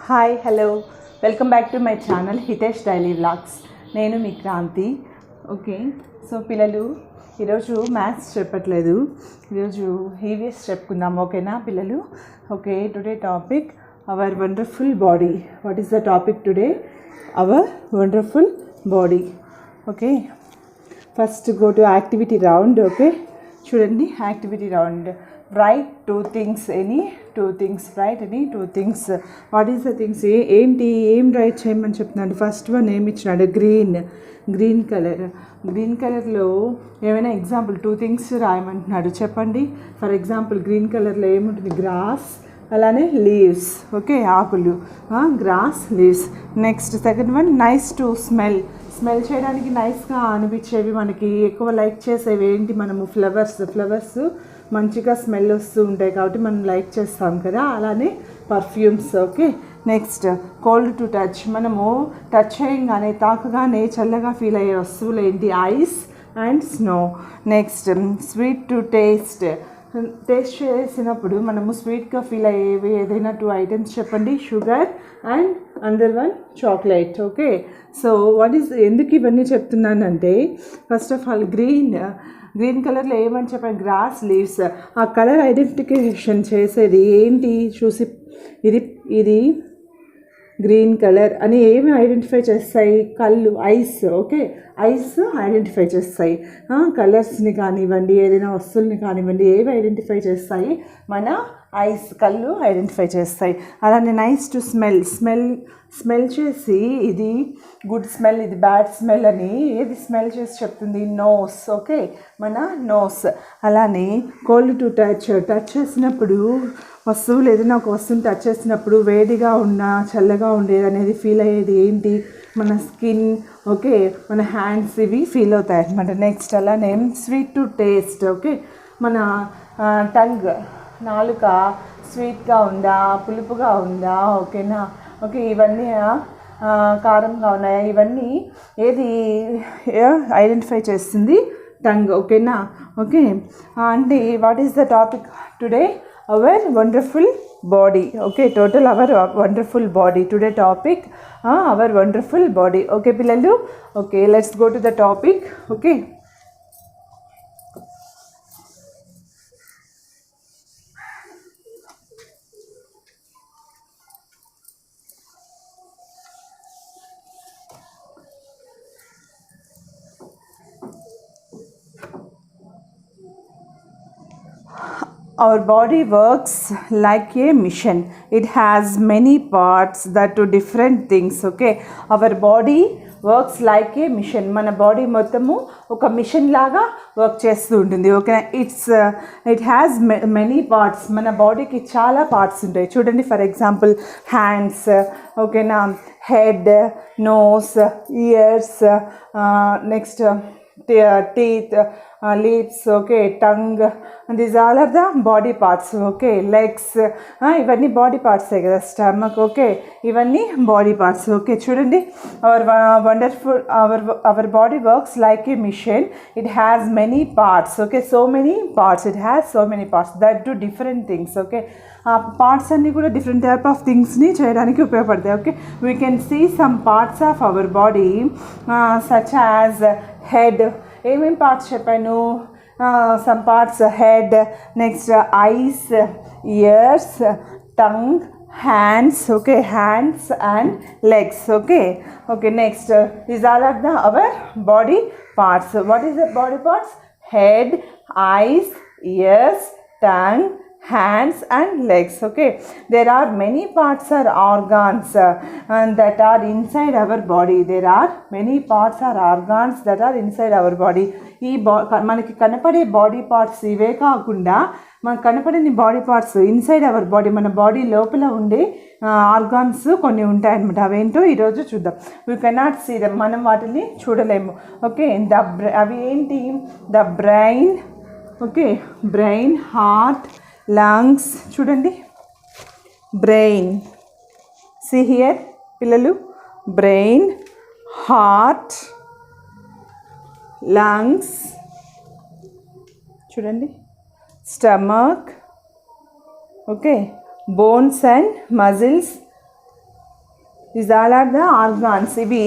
Hi hello welcome back to my channel Hitesh daily vlogs. నేను మీ Kranti. Okay, so పిల్లలు ఈరోజు maths చెప్పట్లేదు, ఈరోజు ఈవీఎస్ చెప్పుకుందాం. ఓకేనా పిల్లలు? Okay, today topic our wonderful body. What is the topic today? Our wonderful body. Okay, first go to activity round. Okay, చూడండి activity round. write two things, any two things, write any two things. What is the things? ఏంటి ఏం right చేయమని చెప్తున్నాడు. First one ఏమి ఇచ్చినాడు? Green కలర్లో ఏమైనా example two things రాయమంటున్నాడు. చెప్పండి. ఫర్ ఎగ్జాంపుల్ గ్రీన్ కలర్లో ఏముంటుంది? గ్రాస్, అలానే లీవ్స్. ఓకే, ఆకులు, grass, leaves. Next second one nice to smell చేయడానికి నైస్గా అనిపించేవి, మనకి ఎక్కువ లైక్ చేసేవి ఏంటి? మనము ఫ్లవర్స్ మంచిగా స్మెల్ వస్తూ ఉంటాయి కాబట్టి మనం లైక్ చేస్తాం కదా, అలానే perfumes. Okay, next cold to touch, మనము టచ్ చేయగానే తాకగానే చల్లగా ఫీల్ అయ్యే వస్తువులు ఏంటి? Ice and snow. Next sweet to taste చేసినప్పుడు మనము స్వీట్గా ఫీల్ అయ్యేవి ఏదైనా టూ ఐటమ్స్ చెప్పండి. Sugar and under one chocolate. Okay, so what is, ఎందుకు ఇవన్నీ చెప్తున్నానంటే ఫస్ట్ ఆఫ్ ఆల్ గ్రీన్ కలర్లో ఏమని చెప్పాను? Grass, leaves. ఆ కలర్ ఐడెంటిఫికేషన్ చేసేది ఏంటి? చూసి ఇది గ్రీన్ కలర్ అని ఏమి ఐడెంటిఫై చేస్తాయి? కళ్ళు, ఐస్. ఓకే, ఐస్ ఐడెంటిఫై చేస్తాయి. కలర్స్ని కానివ్వండి, ఏదైనా వస్తువుల్ని కానివ్వండి, ఏవి ఐడెంటిఫై చేస్తాయి? మన ఐస్, కళ్ళు ఐడెంటిఫై చేస్తాయి. అలానే నైస్ టు స్మెల్ చేసి ఇది గుడ్ స్మెల్, ఇది బ్యాడ్ స్మెల్ అని ఏది స్మెల్ చేసి చెప్తుంది? నోస్. ఓకే, మన నోస్. అలానే కోల్డ్ టు టచ్ చేసినప్పుడు వస్తువులు, ఏదైనా ఒక వస్తువుని టచ్ చేసినప్పుడు వేడిగా ఉన్నా చల్లగా ఉండేది అనేది ఫీల్ అయ్యేది ఏంటి? మన స్కిన్. ఓకే, మన హ్యాండ్స్, ఇవి ఫీల్ అవుతాయి అనమాట. నెక్స్ట్ అలానే స్వీట్ టు టేస్ట్. ఓకే, మన టంగ్, నాలుక స్వీట్గా ఉందా, పులుపుగా ఉందా? ఓకేనా? ఓకే, ఇవన్నీ కారంగా ఉన్నాయా? ఇవన్నీ ఏది ఐడెంటిఫై చేస్తుంది? టంగ్. ఓకేనా? ఓకే, అంటే what is the topic today? Our wonderful body. Okay, total our wonderful body. Today topic our wonderful body. Okay పిల్లలు? Okay, let's go to the topic. Okay, our body works like a machine. It has many parts that do different things. Okay, our body works like a machine. మన body మొత్తము ఒక machine లాగా work చేస్తూ ఉంటుంది. Okay, it has many parts. మన బాడీకి చాలా parts ఉంటాయి. చూడండి, ఫర్ ఎగ్జాంపుల్ హ్యాండ్స్. ఓకేనా? Head, nose, ears, next teeth, lips. Okay, tongue. And these all are the body parts. Okay, legs, ఇవన్నీ బాడీ పార్ట్సే కదా. స్టమక్. ఓకే, ఇవన్నీ బాడీ పార్ట్స్. ఓకే, చూడండి, our body works like a machine. It has many parts. Okay, so many parts. It has so many parts that do different things. Okay, ఆ parts అన్నీ కూడా different type of థింగ్స్ని చేయడానికి ఉపయోగపడతాయి. Okay, we can see some parts of our body such as head. ఏమేమి parts చెప్పాను? Some parts head, next eyes, ears, tongue, hands. Okay, hands and legs. Okay, next these all are the our body parts. What is the body parts? Head, eyes, ears, tongue, hands and legs. Okay, there are many parts or organs that are inside our body. There are many parts or organs that are inside our body. ఈ మనకి కనపడే body parts ఇవే కాకుండా మనకు కనపడని body parts inside our body, మన body లోపల ఉండే ఆర్గాన్స్ కొన్ని ఉంటాయన్నమాట. అవేంటో ఈరోజు చూద్దాం. వీ కెనాట్ సీ దెమ్, మనం వాటిని చూడలేము. ఓకే, అవి ఏంటి? The brain. Okay, brain, heart, lungs. చూడండి, బ్రెయిన్. సి హియర్ పిల్లలు, బ్రెయిన్, హార్ట్, లంగ్స్. చూడండి, stomach. Okay, bones and muscles, these all are the organs. ఇవి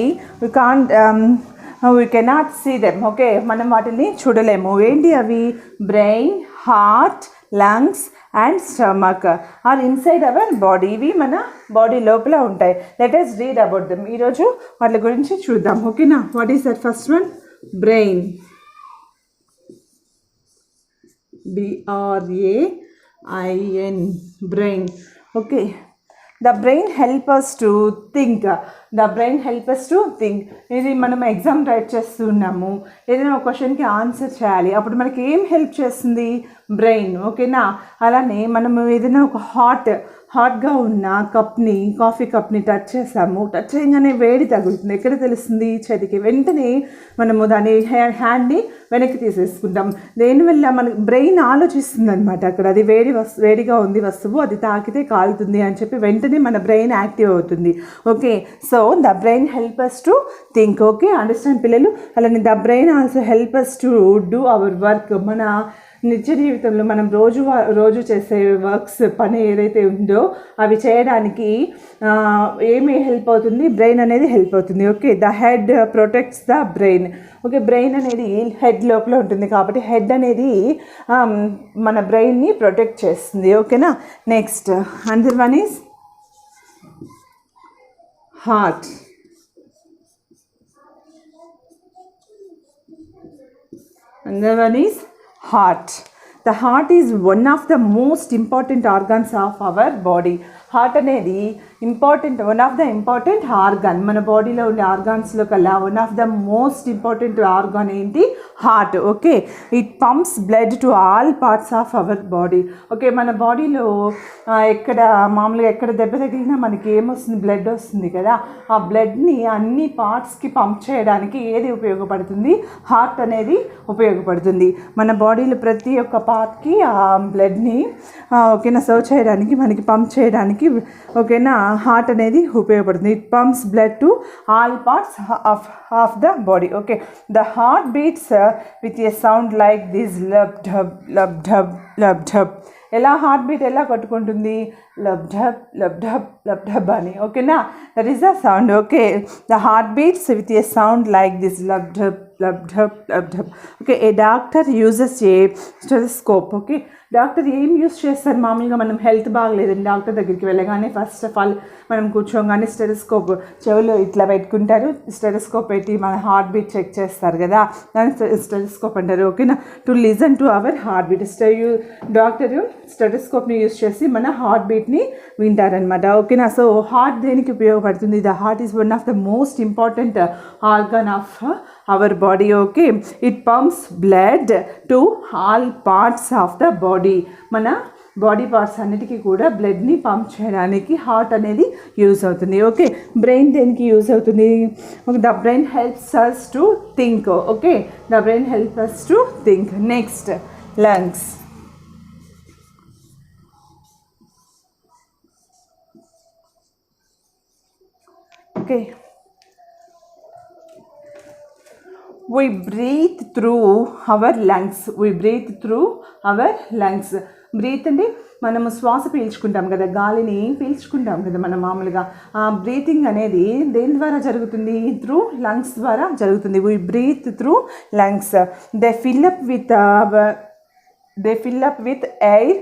we cannot see them. Okay, మనం వాటిని చూడలేము. ఏంటి అవి? Brain, heart, lungs and stomach are inside our body. ఇవి మన బాడీ లోపల ఉంటాయి. Let us read about them. ఈరోజు వాటి గురించి చూద్దాం. ఓకేనా? What is that? First one, brain. BRAIN, brain. Okay, the brain help us to think. ఇది మనం ఎగ్జామ్ రైట్ చేస్తున్నాము, ఏదైనా ఒక క్వశ్చన్కి ఆన్సర్ చేయాలి, అప్పుడు మనకి ఏం హెల్ప్ చేస్తుంది? బ్రెయిన్. ఓకేనా? అలానే మనము ఏదైనా ఒక హాట్గా ఉన్న కాఫీ కప్ని టచ్ చేసాము, టచ్ చేయగానే వేడి తగులుతుంది. ఎక్కడ తెలుస్తుంది? చేతికి. వెంటనే మనము దాని హ్యాండ్ని వెనక్కి తీసేసుకుంటాం. దేనివల్ల మనకి బ్రెయిన్ ఆలోచిస్తుంది అనమాట. అక్కడ అది వేడిగా ఉంది వస్తువు, అది తాకితే కాలుతుంది అని చెప్పి వెంటనే మన బ్రెయిన్ యాక్టివ్ అవుతుంది. Okay, so the brain help us to think. Okay, understand పిల్లలు? అలానే the brain also help us to do our work. మన నిత్య జీవితంలో మనం రోజు చేసే వర్క్స్, పని ఏదైతే ఉందో అవి చేయడానికి ఏమి హెల్ప్ అవుతుంది? బ్రెయిన్ అనేది హెల్ప్ అవుతుంది. Okay, the head protects the brain. Okay, brain అనేది హెడ్ లోపల ఉంటుంది కాబట్టి హెడ్ అనేది మన బ్రెయిన్ని ప్రొటెక్ట్ చేస్తుంది. ఓకేనా? Next, another one is heart. Another one is heart. The heart is one of the most important organs of our body. Heart అనేది one of the important organ. మన బాడీలో ఉండే ఆర్గాన్స్లో కల్లా one of the most important organ ఏంటి? Heart. Okay, it pumps blood to all parts of our body. Okay, మన బాడీలో మామూలుగా ఎక్కడ దెబ్బ తగిలినా మనకి ఏమొస్తుంది? బ్లడ్ వస్తుంది కదా. ఆ బ్లడ్ని అన్ని పార్ట్స్కి పంప్ చేయడానికి ఏది ఉపయోగపడుతుంది? హార్ట్ అనేది ఉపయోగపడుతుంది. మన బాడీలో ప్రతి ఒక్క పార్ట్కి ఆ బ్లడ్ని ఓకేనా సర్వ్ చేయడానికి, మనకి పంప్ చేయడానికి ఓకేనా హార్ట్ అనేది ఉపయోగపడుతుంది. It pumps blood to all parts of the body. Okay, the heart beats with a sound like this, lub dub lub dub lub dub. ఎలా హార్ట్ బీట్ ఎలా కొట్టుకుంటుంది? లబ్ dub lub dub lub dub అని. ఓకేనా? That is the sound. Okay, the heart beats with a sound like this, lub dub lub dub lub dub. Okay, a doctor uses a stethoscope. Okay, doctor ఏం use చేస్తారు? మామూలుగా మనం health బాగలేదండి, doctor దగ్గరికి వెళ్ళగానే first of all మనం కూర్చోగానే stethoscope చెవిలో ఇట్లా పెట్టుకుంటారు. స్టెథోస్కోప్ పెట్టి మన హార్ట్ బీట్ చెక్ చేస్తారు కదా, దాన్ని స్టెథోస్కోప్ అంటారు. ఓకేనా? To listen to our heart beat. Doctor స్టెథోస్కోప్ని యూస్ చేసి మన హార్ట్ బీట్ని వింటారనమాట. ఓకేనా? సో హార్ట్ దేనికి ఉపయోగపడుతుంది? The heart is one of the most important organ of our body. Okay, it pumps blood to all parts of the body. మన body parts అన్నిటికీ కూడా బ్లడ్ని పంప్ చేయడానికి హార్ట్ అనేది యూజ్ అవుతుంది. ఓకే, బ్రెయిన్ దేనికి యూజ్ అవుతుంది? The brain helps us to think. Okay, the brain helps us to think. Next, lungs. Okay, we breathe through our lungs. Breathe అంటే మనము శ్వాస పీల్చుకుంటాం కదా, గాలిని పీల్చుకుంటాం కదా మనం మామూలుగా. ఆ బ్రీతింగ్ అనేది దేని ద్వారా జరుగుతుంది? త్రూ లంగ్స్ ద్వారా జరుగుతుంది. we breathe through lungs. they fill up with air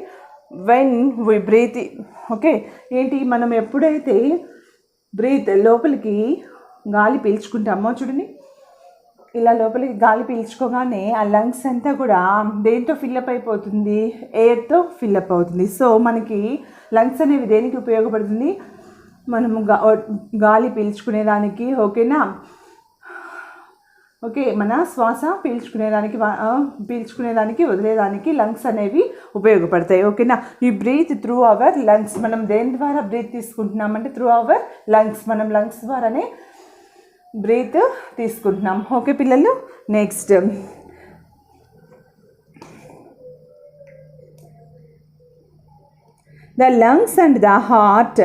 when we breathe. Okay, ఏంటి? మనం ఎప్పుడైతే లోపలికి గాలి పీల్చుకుంటామో చూడండి, ఇలా లోపలికి గాలి పీల్చుకోగానే ఆ లంగ్స్ అంతా కూడా దేంతో ఫిల్అప్ అయిపోతుంది? ఎయిర్తో ఫిల్అప్ అవుతుంది. సో మనకి లంగ్స్ అనేవి దేనికి ఉపయోగపడుతుంది? మనము గాలి పీల్చుకునేదానికి. ఓకేనా? ఓకే, మన శ్వాస పీల్చుకునేదానికి వదిలేదానికి లంగ్స్ అనేవి ఉపయోగపడతాయి. ఓకేనా? ఈ బ్రీత్ త్రూ అవర్ లంగ్స్. మనం దేని ద్వారా బ్రీత్ తీసుకుంటున్నామంటే త్రూ అవర్ లంగ్స్. మనం లంగ్స్ ద్వారానే బ్రీత్ తీసుకుంటున్నాం. ఓకే పిల్లలు, next the lungs and the heart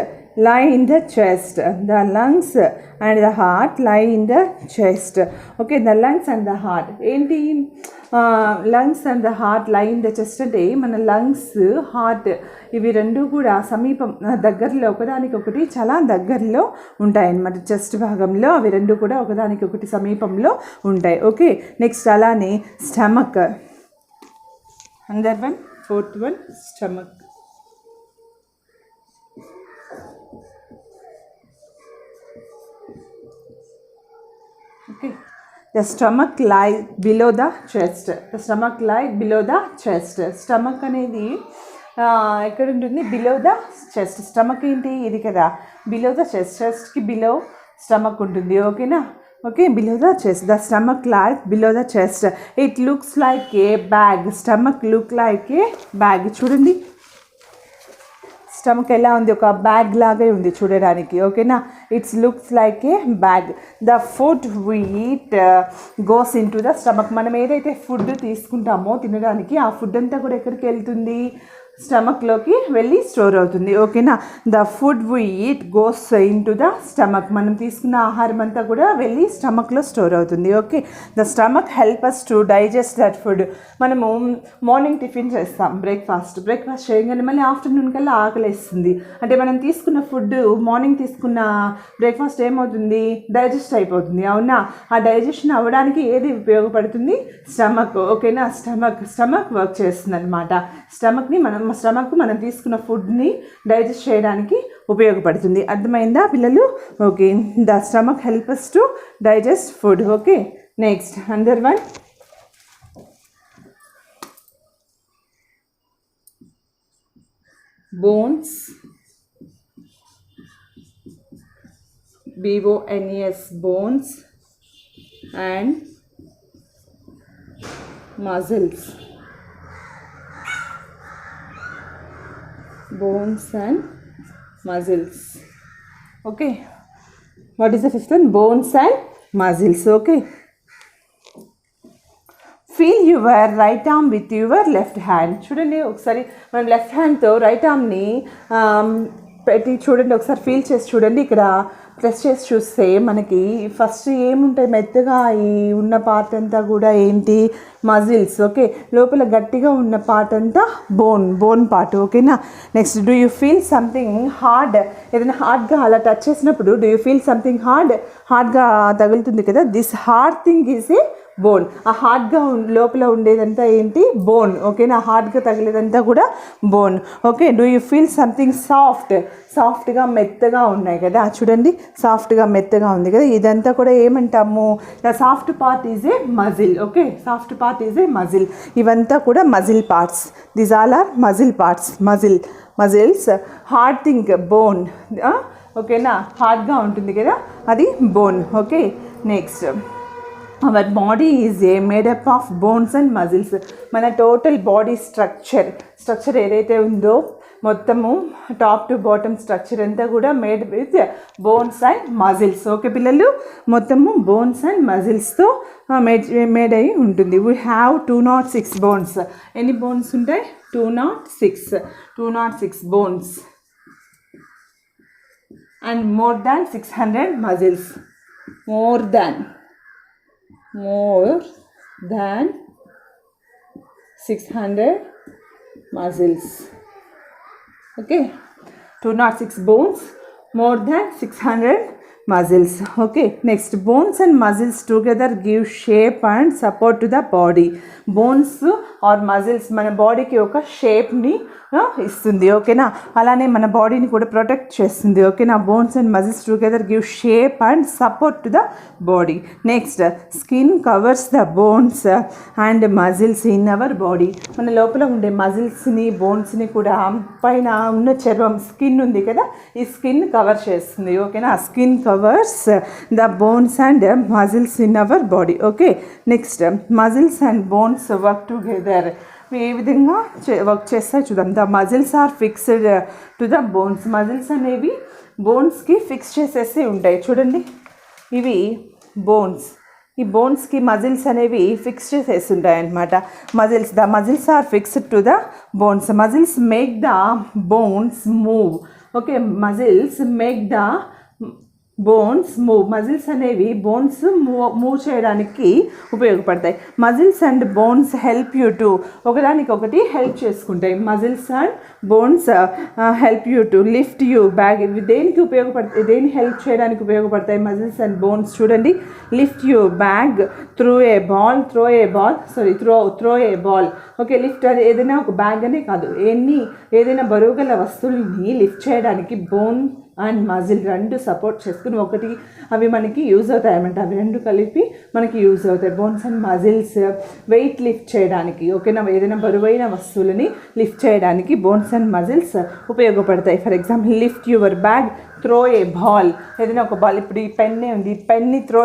lie in the chest. The lungs and the heart lie in the chest. Okay, the lungs and the heart ఏంటి? Lungs and the heart lie in the chest అంటే మన lungs heart ఇవి రెండు కూడా సమీపం దగ్గరలో ఒకదానికొకటి చాలా దగ్గరలో ఉంటాయన్నమాట. చెస్ట్ భాగంలో అవి రెండు కూడా ఒకదానికొకటి సమీపంలో ఉంటాయి. ఓకే, నెక్స్ట్ అలానే స్టమక్, అందర్ one, fourth one stomach. Okay, the stomach lie below the chest. The stomach lie below the chest. Stomach అనేది ఎక్కడ ఉంటుంది? Below the chest. స్టమక్ ఏంటి? ఇది కదా, బిలో ద చెస్ట్. చెస్ట్కి బిలో స్టమక్ ఉంటుంది. ఓకేనా? Okay, below the chest. The stomach lie below the chest. It looks like a bag. Stomach look like a bag. చూడండి స్టమక్ ఎలా ఉంది? ఒక బ్యాగ్ లాగే ఉంది చూడడానికి. ఓకేనా? It's looks like a bag. The food we eat goes in to the stomach. మనం ఏదైతే ఫుడ్ తీసుకుంటామో తినడానికి, ఆ ఫుడ్ అంతా కూడా ఎక్కడికి వెళ్తుంది? స్టమక్లోకి వెళ్ళి స్టోర్ అవుతుంది. ఓకేనా? The food we eat goes in to the stomach. మనం తీసుకున్న ఆహారం అంతా కూడా వెళ్ళి స్టమక్లో స్టోర్ అవుతుంది. Okay, the stomach help us to digest that food. మనము మార్నింగ్ టిఫిన్ చేస్తాం, బ్రేక్ఫాస్ట్ చేయగానే మళ్ళీ ఆఫ్టర్నూన్ కల్లా ఆకలిస్తుంది. అంటే మనం తీసుకున్న ఫుడ్, మార్నింగ్ తీసుకున్న బ్రేక్ఫాస్ట్ ఏమవుతుంది? డైజెస్ట్ అయిపోతుంది. అవునా? ఆ డైజెషన్ అవ్వడానికి ఏది ఉపయోగపడుతుంది? స్టమక్. ఓకేనా? స్టమక్ వర్క్ చేస్తుంది అనమాట. స్టమక్ మనం తీసుకున్న ఫుడ్ని డైజెస్ట్ చేయడానికి ఉపయోగపడుతుంది. అర్థమైందా పిల్లలు? Okay, the stomach help us to digest food. Okay, next under one bones, BONES, bones and muscles. Bones and muscles. Okay, what is the fifth one? Bones and muscles. Okay, feel your right arm with your left hand. చూడండి ఒకసారి మనం left హ్యాండ్తో right ఆర్మ్ని పెట్టి చూడండి, ఒకసారి feel చేసి చూడండి. ఇక్కడ ప్రెస్ చేసి చూస్తే మనకి ఫస్ట్ ఏముంటాయి? మెత్తగా ఈ ఉన్న పార్ట్ అంతా కూడా ఏంటి? మజిల్స్. ఓకే, లోపల గట్టిగా ఉన్న పార్ట్ అంతా బోన్ పార్ట్. ఓకేనా? Next, do you feel something hard? ఏదైనా హార్డ్గా అలా టచ్ చేసినప్పుడు డూ యూ ఫీల్ సంథింగ్ హార్డ్గా తగులుతుంది కదా, this hard thing is a bone. ఆ హార్డ్గా లోపల ఉండేదంతా ఏంటి? బోన్. ఓకేనా? హార్డ్గా తగిలేదంతా కూడా bone. Okay, do you feel something సాఫ్ట్గా మెత్తగా ఉన్నాయి కదా, చూడండి సాఫ్ట్గా మెత్తగా ఉంది కదా, ఇదంతా కూడా ఏమంటాము? The soft part is a muscle. Okay, soft part is a muscle. ఇవంతా కూడా muscle parts. These all are muscle parts. Muscles. Hard thing bone. ఓకేనా? హార్డ్గా ఉంటుంది కదా, అది bone. Okay, next our body is made up of bones and muscles. మన total body structure ఏదైతే ఉందో మొత్తము టాప్ టు బాటమ్ స్ట్రక్చర్ అంతా కూడా made with bones and muscles. Okay పిల్లలు, మొత్తము బోన్స్ అండ్ మజిల్స్తో మేడ్ అయి ఉంటుంది. We have 206 bones. ఎన్ని బోన్స్ ఉంటాయి? 206 bones and more than 600 muscles. more than 600 muscles. Okay, 206 bones, more than 600 muscles. Okay, next, bones and muscles together give shape and support to the body. Bones or muscles మన బాడీకి ఒక షేప్ని ఇస్తుంది. ఓకేనా? అలానే మన బాడీని కూడా ప్రొటెక్ట్ చేస్తుంది. ఓకేనా? Bones and muscles together give shape and support to the body. Next, skin covers the bones and muscles in our body. మన లోపల ఉండే మజిల్స్ని బోన్స్ని కూడా పైన ఉన్న చర్మం స్కిన్ ఉంది కదా, ఈ స్కిన్ కవర్ చేస్తుంది. ఓకేనా? Skin covers the bones and muscles in our body. Okay, next, muscles and bones work together. ఏ విధంగా వర్క్ చేస్తాయి చూద్దాం. The muscles are fixed to the bones. Muscles అనేవి బోన్స్కి ఫిక్స్ చేసేసి ఉంటాయి. చూడండి, ఇవి బోన్స్. ఈ బోన్స్కి మజిల్స్ అనేవి ఫిక్స్ చేసేసి ఉంటాయి అన్నమాట. The muscles are fixed to the bones. Muscles make the bones move. Okay, muscles make the bones move. Muscles అనేవి బోన్స్ మూవ్ చేయడానికి ఉపయోగపడతాయి. Muscles and bones help you to, ఒకదానికొకటి హెల్ప్ చేసుకుంటాయి. Muscles and bones help you to lift you bag. ఇవి దేనికి ఉపయోగపడతాయి, దేని help చేయడానికి ఉపయోగపడతాయి మజిల్స్ అండ్ బోన్స్? చూడండి, lift you bag, throw a ball, throw a ball. Okay, lift అది ఏదైనా ఒక బ్యాగ్ అనే కాదు, ఏదైనా బరువు గల వస్తువుని లిఫ్ట్ చేయడానికి బోన్ అండ్ మజిల్ రెండు సపోర్ట్ చేసుకుని అవి మనకి యూజ్ అవుతాయి అన్నమాట. అవి రెండు కలిపి మనకి యూజ్ అవుతాయి. Bones and muscles weight lift చేయడానికి, ఓకేనా, ఏదైనా బరువైన వస్తువులని లిఫ్ట్ చేయడానికి బోన్స్ అండ్ మజిల్స్ ఉపయోగపడతాయి. For example, lift your bag, throw a ball. ఏదైనా ఒక బాల్, ఇప్పుడు ఈ పెన్నే ఉంది, ఈ పెన్ని త్రో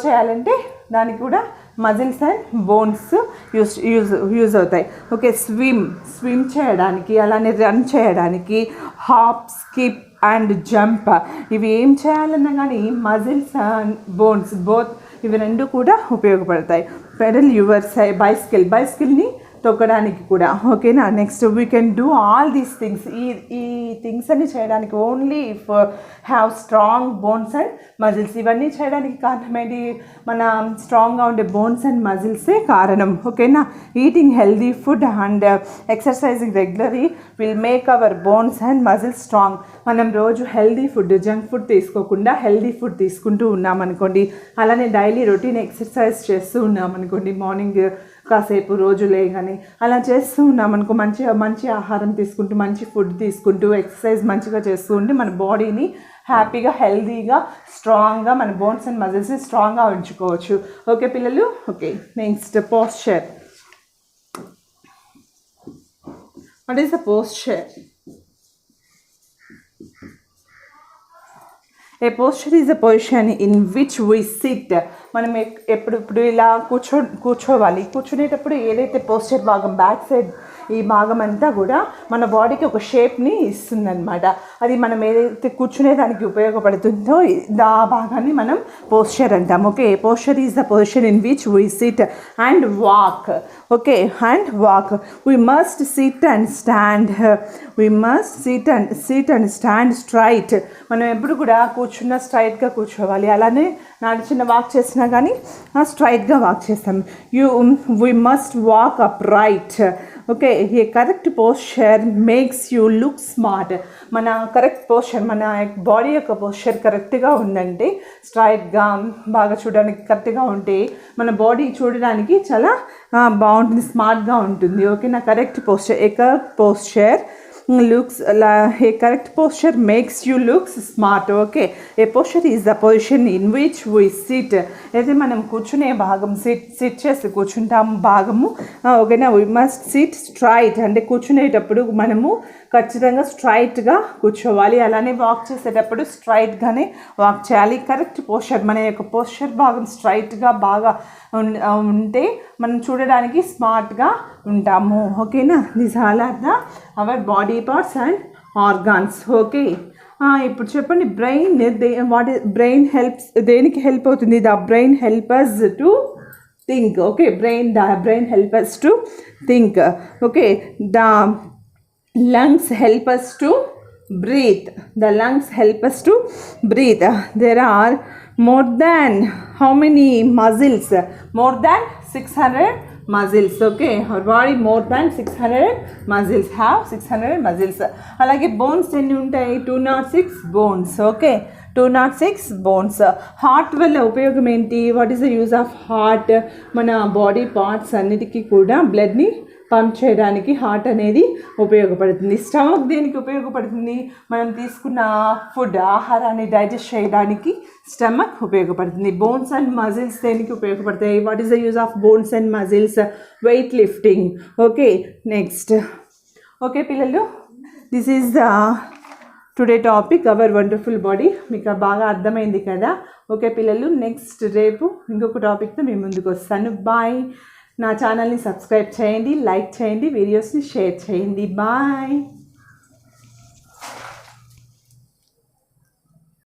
చేయాలంటే దానికి కూడా మజిల్స్ అండ్ బోన్స్ యూజ్ అవుతాయి. ఓకే, స్విమ్ చేయడానికి, అలానే రన్ చేయడానికి, హాప్, స్కిప్ అండ్ జంప్. ఇవి ఏం చేయాలన్నా కానీ మజిల్స్ అండ్ బోన్స్ ఇవి రెండు కూడా ఉపయోగపడతాయి. పెడల్ యువర్ బైసికల్ని తొక్కడానికి కూడా, ఓకేనా. Next, we can do all these things. ఈ థింగ్స్ అన్ని చేయడానికి only if have strong bones and muscles. ఇవన్నీ చేయడానికి కారణం ఏంటి? మన స్ట్రాంగ్గా ఉండే బోన్స్ అండ్ మజిల్సే కారణం, ఓకేనా. Eating healthy food and exercising regularly will make our bones and muscles strong. మనం రోజు హెల్దీ ఫుడ్, జంక్ ఫుడ్ తీసుకోకుండా హెల్దీ ఫుడ్ తీసుకుంటూ ఉన్నామనుకోండి, అలానే డైలీ రొటీన్ ఎక్సర్సైజ్ చేస్తూ ఉన్నామనుకోండి, మార్నింగ్ కాసేపు రోజు లేగానే అలా చేస్తూ ఉన్నామనుకో, మంచి ఆహారం తీసుకుంటూ, మంచి ఫుడ్ తీసుకుంటూ, ఎక్సర్సైజ్ మంచిగా చేస్తూ ఉంటే మన బాడీని హ్యాపీగా, హెల్దీగా, స్ట్రాంగ్గా, మన బోన్స్ అండ్ మజిల్స్ని స్ట్రాంగ్గా ఉంచుకోవచ్చు. ఓకే పిల్లలు. Okay, next posture. What is the posture? A posture is a position in which we sit. మనం ఎప్పుడు ఇలా కూర్చోవాలి. కూర్చునేటప్పుడు ఏదైతే పోస్చర్ భాగం, బ్యాక్ సైడ్ ఈ భాగం అంతా కూడా మన బాడీకి ఒక షేప్ని ఇస్తుందన్నమాట. అది మనం ఏదైతే కూర్చునేదానికి ఉపయోగపడుతుందో ఆ భాగాన్ని మనం పోస్చర్ అంటాం. Okay, posture is the position in which we SIT and walk. Okay, and walk. We must SIT and stand. Stand straight. మనం ఎప్పుడు కూడా కూర్చున్న స్ట్రైట్గా కూర్చోవాలి. అలానే చిన్న వాక్ చేసినా కానీ స్ట్రైట్గా వాక్ చేస్తాం. We must walk up right. Okay, A correct posture makes you look smart. మన కరెక్ట్ పోస్చర్, మన బాడీ యొక్క పోస్చర్ కరెక్ట్గా ఉందంటే, స్ట్రైట్గా బాగా చూడడానికి కరెక్ట్గా ఉంటే మన బాడీ చూడడానికి చాలా బాగుంటుంది, స్మార్ట్గా ఉంటుంది. ఓకే, నా correct posture, A correct posture a correct posture makes you look smart. Okay, a posture is the position in which we sit. అయితే మనం కూర్చునే భాగం, సిట్ చేసి కూర్చుంటాం భాగము, ఓకేనా. we must sit straight. అంటే కూర్చునేటప్పుడు మనము ఖచ్చితంగా స్ట్రైట్గా కూర్చోవాలి. అలానే వాక్ చేసేటప్పుడు స్ట్రైట్గానే వాక్ చేయాలి. కరెక్ట్ పోస్చర్, మన యొక్క పోస్చర్ భాగం స్ట్రైట్గా బాగా ఉంటే మనం చూడడానికి స్మార్ట్గా ఉంటాము. ఓకేనా. This all are the our body parts and organs. Okay, ఇప్పుడు చెప్పండి, బ్రెయిన్ హెల్ప్స్, దేనికి హెల్ప్ అవుతుంది? The brain help us to think. Okay, the brain help us to think. Okay, the lungs help us to breathe. There are more than how many muscles? More than 600 muscles. Okay, our body more than 600 muscles, have 600 muscles. అలాగే bones ఎన్ని ఉంటాయి? 206 bones. Okay, 206 bones. Heart వల్ల ఉపయోగం ఏంటి? What is the use of heart? మన body parts అన్నిటికీ కూడా బ్లడ్ని పంప్ చేయడానికి హార్ట్ అనేది ఉపయోగపడుతుంది. స్టమక్ దేనికి ఉపయోగపడుతుంది? మనం తీసుకున్న ఫుడ్, ఆహారాన్ని డైజెస్ట్ చేయడానికి స్టమక్ ఉపయోగపడుతుంది. బోన్స్ అండ్ మజిల్స్ దేనికి ఉపయోగపడతాయి? What is the use of bones and muscles? Weight lifting. Okay, next. Okay పిల్లలు, this is the today topic, our wonderful body. మీకు బాగా అర్థమైంది కదా? ఓకే పిల్లలు, నెక్స్ట్ రేపు ఇంకొక టాపిక్తో మీ ముందుకు వస్తాను. బాయ్. నా ఛానల్ని సబ్స్క్రైబ్ చేయండి, లైక్ చేయండి, వీడియోస్ని షేర్ చేయండి. బాయ్.